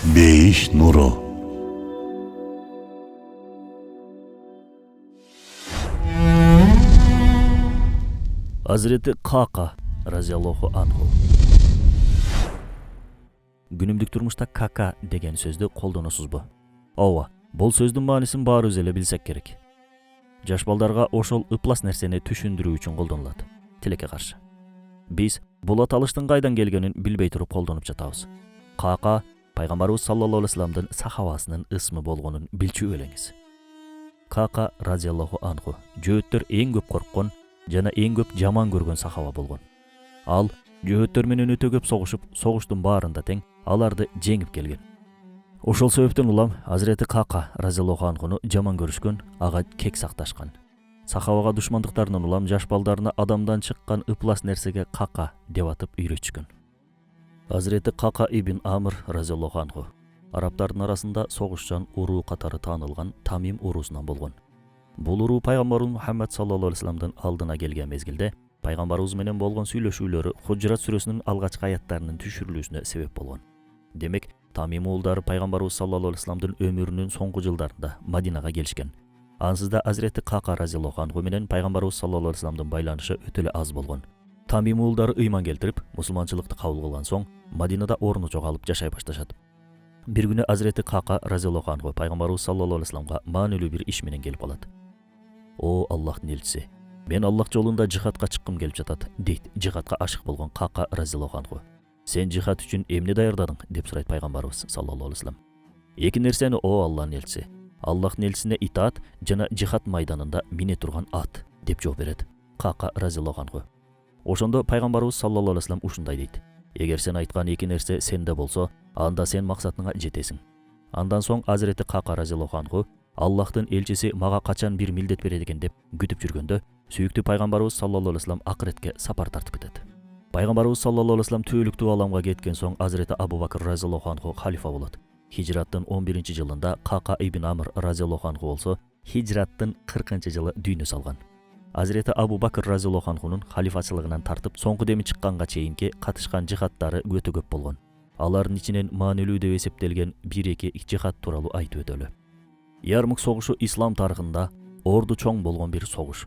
Бейиш нуру. Hazreti Kaka raziyallohu anhu. Günümdük turmuşta kaka degen сөздү колдоносузбу? Ооба, бул сөздүн мааниsin баарыбыз эле билсек керек. Жаш балдарга ошол ыплас нерсени түшүндүрүү үчүн колдонулат. Тилекке каршы. Биз бул аталыштын кайдан келгенин билбей туруп колдонуп жатабыз. Кака пайгамбарыбыз саллаллаху алейхи вассаламдын сахабасынын ысмы болгонун билчү элеңиз. Кака разияллаху анху жөөттөр эң көп корккон жана эң көп жаман көргөн сахаба болгон. Ал жөөттөр менен өтө көп согушуп, согуштун баарында тең аларды жеңип келген. Ошол себептен улам Hazreti Kaka разияллаху анхуну жаман көрүшкөн, ага кек сакташкан. Сахабага душмандыктарынан улам жаш балдарына адамдан чыккан ыплас нерсеге кака деп атып үйрөтүшкөн. Hazreti Kaka ибн Амр разияллаху анху арабтардын арасында согушчан уруу катары таанылган Тамим уруусунан болгон. Бул уруу пайгамбарыбыз Мухаммад саллаллаху алейхи вассаламдын алдына келген мезгилде пайгамбарыбыз менен болгон сүйлөшүүлөрү Худжрат сүрөсүнүн алгачкы аяттарынын түшүрүлүүсүнө себеп болгон. Демек, Тамим уулдары пайгамбарыбыз саллаллаху алейхи вассаламдын өмүрүнүн соңку жылдарында Мадинага келишкен. Ансызда Hazreti Kaka разияллаху анху менен пайгамбарыбыз саллаллаху алейхи вассаламдын байланышы өтө эле аз болгон. Тамим уулдары ыйман келтирип, мусулманчылыкты кабыл кылган соң Мадинада орну жоголуп жашай башташат. Бир күнү Hazreti Kaka разияллаху анху пайгамбарыбыз саллаллаху алейхи вассаламга маанилүү бир иш менен келип калат. О Аллахтын элчиси, мен Аллах жолунда жихадка чыккым келип жатат, дейт жихадка ашык болгон Kaka разияллаху анху. Сен жихад үчүн эмне даярдадың деп сурайт пайгамбарыбыз саллаллаху алейхи вассалам. Эки нерсени о Аллахтын элчиси, Аллахтын элчисине итаат жана жихад майданында мине турган ат деп жооп берет Kaka разияллаху анху. Ошондо пайгамбарыбыз саллаллаху алейхи вассалам ушундай дейт: эгер сен айткан эки нерсе сенде болсо, анда сен максатыңа жетесиң. Андан соң Hazreti Kaka разияллаху анху Аллахтын элчиси мага качан бир милдет берет экен деп күтүп жүргөндө, сүйүктүү пайгамбарыбыз саллаллаху алейхи вассалам акыретке сапар тартып кетет. Пайгамбарыбыз саллаллаху алейхи вассалам түбөлүктүү аламга кеткен соң Hazreti Абу Бакыр разияллаху анху халифа болот. Хижраттын 11-жылында Kaka ибн Амр разияллаху анху болсо, хижраттын 40-жылы дүйнө салган. Hazreti Абу Бакыр разияллаху анхунун халифачылыгынан тартып соңку деми чыкканга чейинки катышкан жихадтары өтө көп болгон. Алардын ичинен маанилүү деп эсептелген 1-2 жихад тууралуу айтып өтөлү. Ярмук согушу ислам тарыхында орду чоң болгон бир согуш.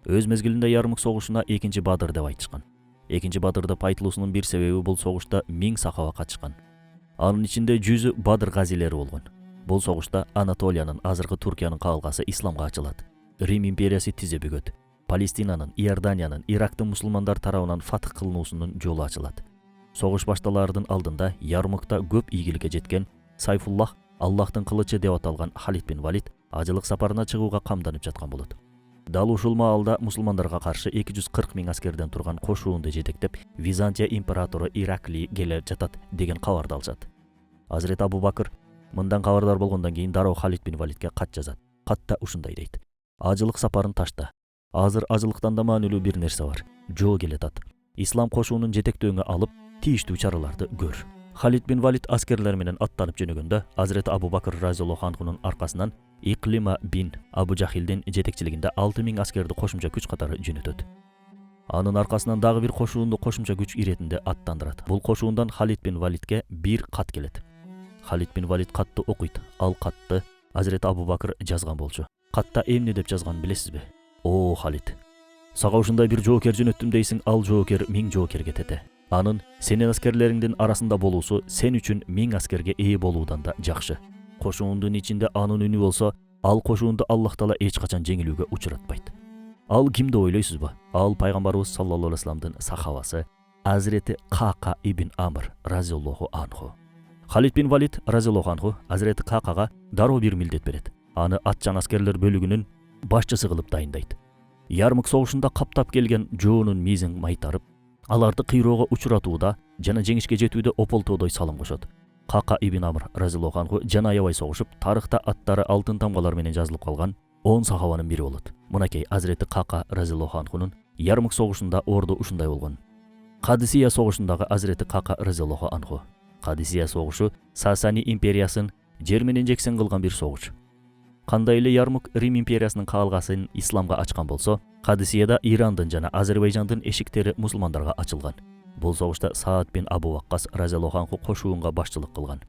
Өз мезгилинде Ярмук согушуна 2 Бадыр деп айтышкан. 2 Бадырды айтылуусунун бир себеби бул согушта 1000 сахаба катышкан. Анын ичинде 100 Бадыр газилери болгон. Бул согушта Анатолиянын, азыркы Туркиянын кабылгасы исламга ачылат. Рим империясы тизе бөгөт. Палестинанын, Иорданиянын, Ирактын мусулмандар тарабынан фатх кылынуусунун жолу ачылат. Согуш башталаардын алдында Ярмукта көп ийгиликке жеткен Сайфуллах, Аллахтын кылычы деп аталган Халид бин Валид ажылык сапарына чыгууга камданып жаткан болот. Дал ушул маалда мусулмандарга каршы 240 000 аскерден турган кошуунду жетектеп Византия императору Иракли келе жатат деген кабарды алышат. Hazreti Абу Бакыр мындан кабардар болгондон кийин дароо Халид бин Валидке кат жазат. Катта ушундай дейт: ажылык сапарын ташта. Азыр ажылыктан да маанилүү бир нерсе бар. Жоо келетат. Ислам кошуунун жетектөөңө алып, тийиштүү чараларды көр. Халид бин Валид аскерлер менен аттанып жөнөгөндө, Hazreti Абу Бакыр разияллаху анхунун аркасынан Иклима бин Абу Жахилдин жетекчилигинде 6000 аскерди кошумча күч катары жөнөтөт. Анын аркасынан дагы бир кошуунду кошумча күч иретинде аттандырат. Бул кошуундан Халид бин Валидке бир кат келет. Халид бин Валид катты окуйт. Ал катты Hazreti Абу Бакыр жазган болчу. Катта эмне деп жазганын билесизби? О Халид, сага ушундай бир жоокер жөнөттүм дейсиң, ал жоокер 1000 жоокерге тете. Анын сенин аскерлериңдин арасында болуусу сен үчүн 1000 аскерге ээ болуудан да жакшы. Кошуундун ичинде анын үнү болсо, ал кошуунду Аллах Таала эч качан жеңилүүгө учуратпайт. Ал ким деп ойлойсузбу? Ал пайгамбарыбыз саллаллаху алейхи вассаламдын сахабасы Hazreti Kaka ибн Амр разияллаху анху. Халид бин Валид разияллаху анху Hazreti Kakага дароо бир милдет берет. Аны атчан аскерлер бөлүгүнүн башчысы кылып дайындайт. Ярмук согушунда каптап келген жоонун мизин майтарып, аларды кыйроого учуратууда жана жеңишке жетүүдө ополтоодой салым кошот. Kaka ибн Амр разияллаху анху жана аябай согушуп, тарыхта аттары алтын тамгалар менен жазылып калган 10 сахабанын бири болот. Мынакей Hazreti Kaka разияллаху анхунун Ярмук согушунда орду ушундай болгон. Кадисия согушундагы Hazreti Kaka разияллаху анху. Кадисия согушу Сасани империясын жер менен жексен кылган бир согуш. Кандай эле Ярмук Рим империясынын каалгасын исламга ачкан болсо, Кадисияда Ирандын жана Азербайжандын эшиктери мусулмандарга ачылган. Бул согушта Саад бин Абу Ваккас разияллаху анху кошуунга башчылык кылган.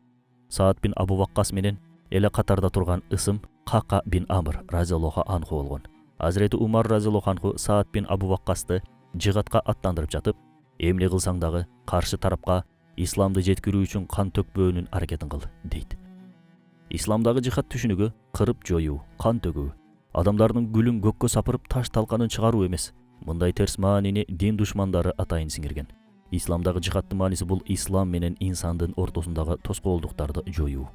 Саад бин Абу Ваккас менен эле катарда турган ысым Кака бин Амр разияллаху анху болгон. Азирети Умар разияллаху анху Саад бин Абу Ваккасты жигатка аттандырып жатып, эмне кылсаң дагы каршы тарапка исламды жеткирүү үчүн кан төкпөөнүн аракетин кыл дейт. Исламдагы жихад түшүнүгү кырып жоюу, кан төгүү, адамдардын гүлүн көккө сапырып таш талканын чыгаруу эмес. Мындай терс маанини дин душмандары атайын сиңирген. Исламдагы жихадтын мааниси бул ислам менен инсандын ортосундагы тоскоолдуктарды жоюу.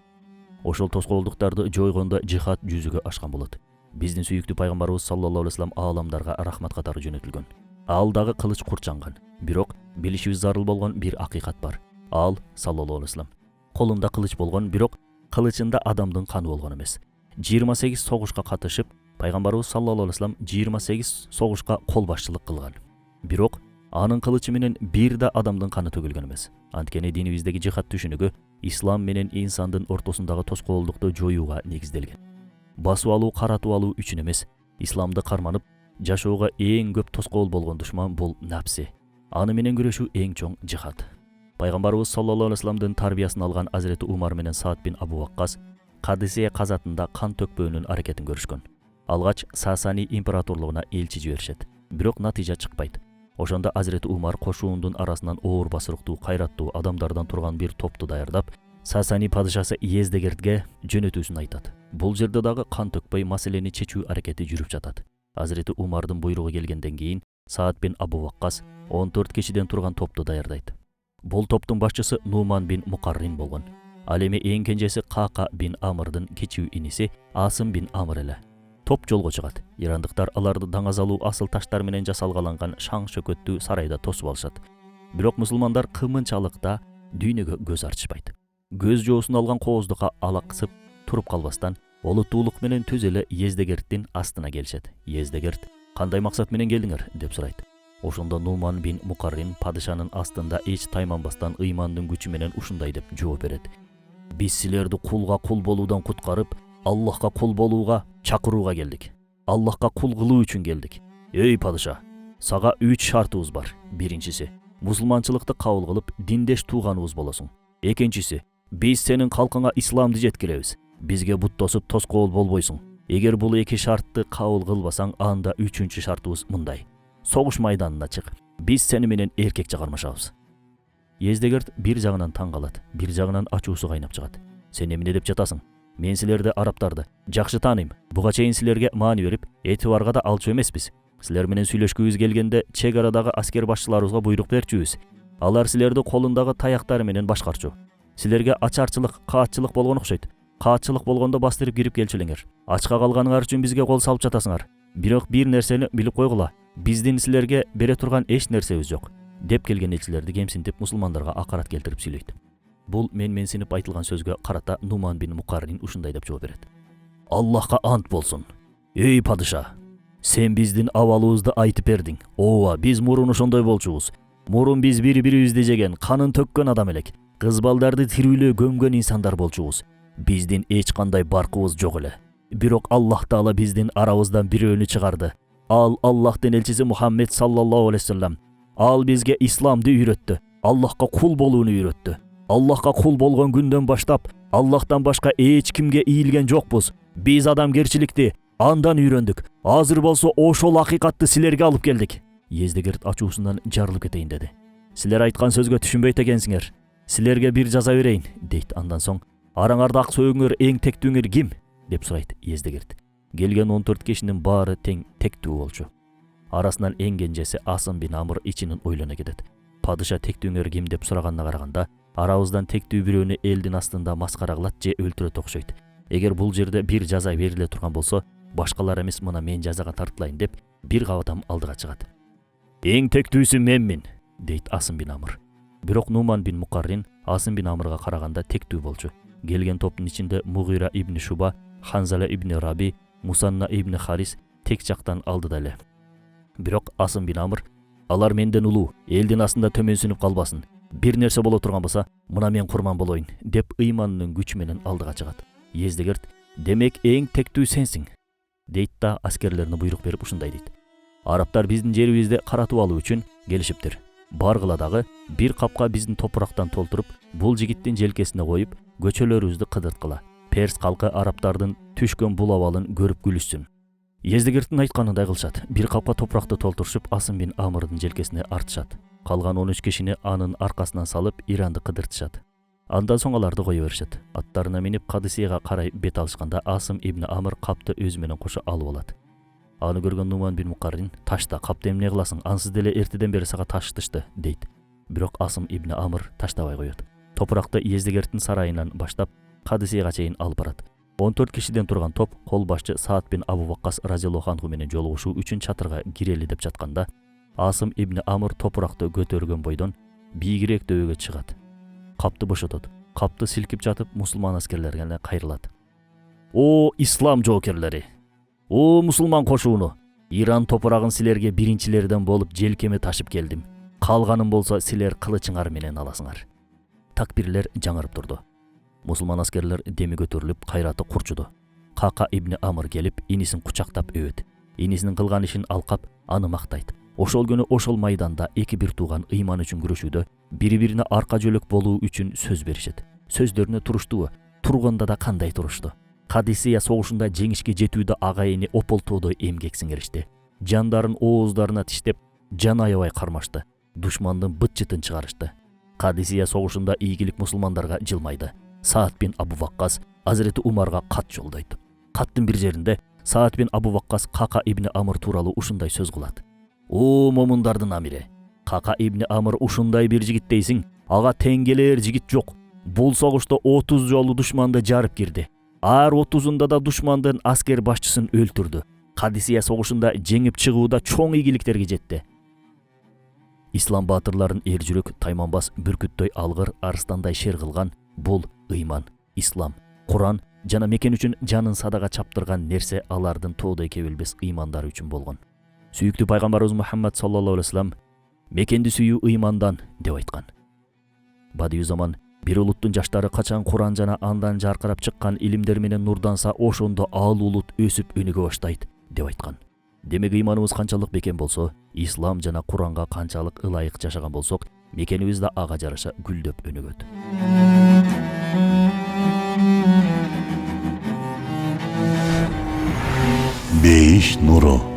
Ошол тоскоолдуктарды жойгондо жихад жүзүгө ашкан болот. Биздин сүйүктүү пайгамбарыбыз саллаллаху алейхи вассалам ааламдарга рахмат катары жөнөтүлгөн. Ал дагы кылыч курчанган. Бирок билишибиз зарыл болгон бир акыйкат бар. Ал саллаллаху алейхи вассалам колунда кылыч болгон, бирок кылычында адамдын каны болгон эмес. 28 согушка катышып, пайгамбарыбыз саллаллаху алейхи вассалам 28 согушка кол башчылык кылган. Бирок анын кылычы менен бир да адамдын каны төгүлгөн эмес. Анткени динибиздеги жихад түшүнүгү ислам менен инсандын ортосундагы тоскоолдукту жоюуга негизделген. Басып алуу, каратып алуу үчүн эмес, исламды карманып жашоого эң көп тоскоол болгон душман бул напси. Аны менен күрөшүү эң чоң жихад. Пайгамбарыбыз саллаллаху алейхи вассаламдын тарбиясын алган Азирети Умар менен Саад бин Абу Ваккас Кадисия казатында кан төкпөөнүн аракетин көрүшкөн. Алгач Сасани императорлугуна элчи жиберишет. Бирок натыйжа чыкпайт. Ошондо Азирети Умар кошуундун арасынан оор басырыктуу, кайраттуу адамдардан турган бир топту даярдап, Сасани падышасы Ездегертке жөнөтүүсүн айтат. Бул жерде дагы кан төкпөй маселени чечүү аракети жүрүп жатат. Азирети Умардын буйругу келгенден кийин Саад бин Абу Ваккас 14 кишиден турган топту даярдайт. Бул топтун башчысы Нуман бин Мукаррин болгон. Ал эми эң кенжеси Кака бин Амрдын кичүү иниси Асым бин Амр эле. Топ жолго чыгат. Ирандыктар аларды даңазалуу асыл таштар менен жасалгаланган шаң шөкөттүү сарайда тосуп алышат. Бирок мусулмандар кымынчалыкта дүйнөгө көз ачышпайт. Көз жоосун алган кооздукка алаксып туруп калбастан, олуттуулук менен түз эле Ездегерттин астына келишет. Ездегерт: "Кандай максат менен келдиңер?" деп сурайт. Ошондо Нуман бин Мукаррин падышанын астында эч тайманбастан ыймандын күчү менен ушундай деп жооп берет: "Биз силерди кулга кул болуудан куткарып, Аллахка кул болууга чакырууга келдик. Аллахка кул кылуу үчүн келдик. Эй падыша, сага 3 шартыбыз бар. Биринчиси, мусулманчылыкты кабыл кылып, диндеш тууганыбыз болосуң. Экинчиси, биз сенин калкыңа исламды жеткиребиз. Бизге бут тосуп тоскоол болбойсуң. Эгер бул 2 шартты кабыл кылбасаң, анда 3-чү шартыбыз мындай: согуш майданына чык. Биз сени менен эркек чыгармашабыз." Ездегерт бир жагынан таң калат, бир жагынан ачуусу кайнап чыгат. "Сен эмне деп жатасың? Мен силерди, араптарды, жакшы тааныйм. Буга чейин силерге маани берип, этибарга да алчу эмеспиз. Силер менен сүйлөшкүбүз келгенде чек арадагы аскер башчыларыбызга буйрук берчүбүз. Алар силерди колундагы таяктары менен башкарчу. Силерге ачарчылык, каатчылык болгон окшойт. Каатчылык болгондо бастырып кирип келчүлеңер. Ачка калганыңар үчүн бизге кол салып жатасыңар. Бирок бир нерсени билип койгула. Биздин силерге бере турган эч нерсебиз жок" деп келген элчилерди кемсинтип мусулмандарга акарат келтирип сүйлөйт. Бул менсинип айтылган сөзгө карата Нуман бин Мукаррин ушундай деп жооп берет: "Аллахка ант болсун. Эй падыша, сен биздин абалыбызды айтып бердиң. Ооба, биз мурун ошондой болчубуз. Мурун биз бири-бирибизди жеген, канын төккөн адам элек. Кыз балдарды тирүүлөө көмгөн инсандар болчубуз. Биздин эч кандай баркыбыз жок эле. Бирок Аллах Таала биздин арабыздан бирөөнү чыгарды. Ал Аллахтын элчиси Мухаммед саллаллаху алейхи вассалам. Ал бизге исламды үйрөттү. Аллахка кул болууну үйрөттү. Аллахка кул болгон күндөн баштап Аллахтан башка эч кимге ийилген жокпуз. Биз адамгерчиликти андан үйрөндүк. Азыр болсо ошол акыйкатты силерге алып келдик." Ездегерт ачуусунан жарылып кетейин деди. "Силер айткан сөзгө түшүнбөйт экенсиңер. Силерге бир жаза берейин" дейт. Андан соң: "Араңарда ак сөөгүңөр эң тектүүңөр ким?" деп сурайт Ездегерт. Келген 14 кишинин баары тең тектүү болчу. Арасынан эң кенжеси Асым бин Амр ичинен ойлоно кетет. Падыша тектүүңөр ким деп сураганына караганда, арабыздан тектүү бирөөнү элдин астында маскара кылат же өлтүрөт окшойт. Эгер бул жерде бир жаза бериле турган болсо, башкалар эмес мына мен жазага тартылайын деп бир кабатам алдыга чыгат. "Эң тектүүсү менмин" дейт Асым бин Амр. Бирок Нуман бин Мукаррин Асым бин Амрга караганда тектүү болчу. Келген топтун ичинде Мугира ибн Шуба, Ханзала ибн Раби, Мусанна ибн Харис тек жактан алдыда эле. Бирок Асым бин Амр: "Алар менден улуу, элдин астында төмөнсүнүп калбасын. Бир нерсе боло турган болсо, мына мен курман болоюн" деп ыйманынын күчү менен алдыга чыгат. Ездегерт: "Демек эң тектүү сенсиң" дейт да аскерлерине буйрук берип ушундай дейт: "Араптар биздин жерибизди каратып алуу үчүн келишиптир. баргыла дагы бир капка биздин топурактан толтуруп, бул жигиттин желкесине коюп, көчөлөрүбүздү кыдырткыла. Перс калкы араптардын түшкөн бул абалын көрүп күлүшсүн. Ездигердин айтканындай кылышат. Бир капка топуракты толтурушуп, Асым бин Амырдын желкесине артышат. Калган 13 кишини анын аркасынан салып, Иранды кыдыртышат. Андан соң аларды кое беришет. Аттарына минип Кадисияга карай бет алышканда Асым ибн Амыр капты өзү менен кошо алып алат. Аны көргөн Нуман бин Мукаррин: "Ташта, капты эмне кыласың? Ансыз деле эртеден бери сага таштышты", дейт. Бирок Асым ибн Амыр таштабай коет. Топуракты Ездигердин сарайынан баштап Кадисияга чейин алып барат. 14 кишиден турган топ кол башчы Саад бин Абу Ваккас разияллаху анху менен жолугушуу үчүн чатырга кирели деп жатканда, Асым ибн Амыр топуракты көтөргөн бойдон бийигирээк дөбөгө чыгат. Капты бошотот. Капты силкип жатып, мусулман аскерлерге кайрылат. "О, ислам жоокерлери! О, мусулман кошууну! Иран топурагын силерге биринчилерден болуп желкеме ташып келдим. Калганын болсо силер кылычыңар менен аласыңар." Такбирлер жаңырып турду. Мусулман аскерлер деми көтөрүлүп, кайраты курчуду. Кака ибн Амыр келип, инисин кучактап өбөт. Инисинин кылган ишин алкап, аны мактайт. Ошол күнү ошол майданда эки бир тууган ыйман үчүн күрөшүүдө бири-бирине арка жөлөк болуу үчүн сөз беришет. Сөздөрүнө туруштубу? Турганда да кандай турушту? Кадисия согушунда жеңишке жетүүдө агайыны ополтоодой эмгек сиңиришти. Жандарын ооздарына тиштеп, жан аябай кармашты. Душмандын быт-чытын чыгарышты. Кадисия согушунда ийгилик мусулмандарга жылмайды. Саад бин Абу Ваккас Азирети Умарга кат жолдойт. Каттын бир жеринде Саад бин Абу Ваккас Кака ибн Амыр тууралуу ушундай сөз кылат. "О, момундардын амири, Кака ибн Амыр ушундай бир жигит дейсиң, ага тең келер жигит жок. Бул согушта 30 жолу душманды жарып кирди. Ар 30-унда да душмандын аскер башчысын өлтүрдү. Кадисия согушунда жеңип чыгууда чоң ийгиликтерге жетти." Ислам баатырларын эр жүрөк, тайманбас, бүркүттөй алгыр, арстандай шер кылган бул ыйман, ислам, Куран жана мекен үчүн жанын садага чаптырган нерсе алардын тоодой кебилбес ыймандары үчүн болгон. Сүйүктүү пайгамбарыбыз Мухаммад саллаллаху алейхи вассалам мекенди сүйүү ыймандан деп айткан. Бадыйы заман бир улуттун жаштары качан Куран жана андан жаркырап чыккан илимдер менен нурданса, ошондо ал улут өсүп өнүгө баштайт деп айткан. Демек ыйманыбыз канчалык бекен болсо, ислам жана Куранга канчалык ылайык жашаган болсок, мекенибиз да ага жараша гүлдөп өнүгөт. Бейиш нуру.